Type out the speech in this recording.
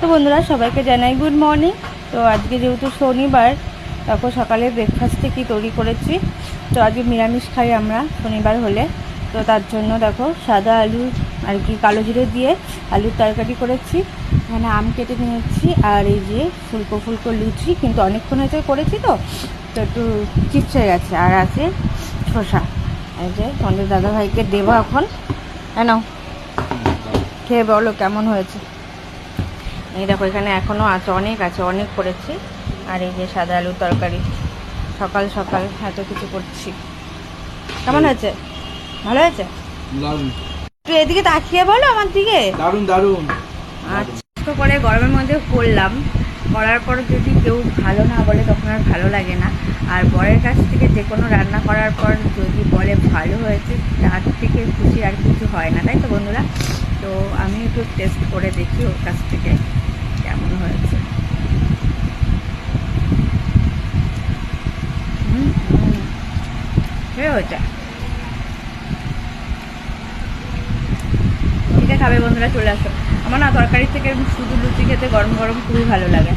তো বন্ধুরা সবাইকে জানাই গুড মর্নিং। তো আজকে যেহেতু শনিবার, তারপর সকালে ব্রেকফাস্টে কি তৈরি করেছি। তো আজকে নিরামিষ খাই আমরা শনিবার হলে। তো তার জন্য দেখো সাদা আলু আর কি কালো জিরে দিয়ে আলুর তরকারি করেছি। এখানে আম কেটে নিয়েছি আর এই যে ফুলকো ফুলকো লুচি, কিন্তু অনেকক্ষণ হয়েছে করেছি তো তো একটু চিপস হয়ে গেছে। আর আছে শসা। এই যে তোমাদের দাদাভাইকে দেবো এখন। কেন খেয়ে বলো কেমন হয়েছে। এই দেখো এখানে এখনও আছে, অনেক করেছি। আর এই যে সাদা আলুর তরকারি, সকাল সকাল এত কিছু করছি। কেমন হয়েছে? ভালো হয়েছে? একটু এদিকে তাকিয়ে বলো আমার দিকে। দারুন দারুন। আচ্ছা করে গরমের মধ্যে করলাম, করার পর যদি কেউ ভালো না বলে তখন আর ভালো লাগে না। আর বরের কাছ থেকে যে কোনো রান্না করার পর যদি বলে ভালো হয়েছে, তার থেকে খুশি আর কিছু হয় না, তাই তো বন্ধুরা? তো আমি একটু টেস্ট করে দেখি ওর কাছ থেকে কেমন হয়েছে। হয়েছে। ঠিক আছে খাবে বন্ধুরা, চলে আসো। আমার না তরকারি থেকে শুধু লুচি খেতে গরম গরম খুবই ভালো লাগে।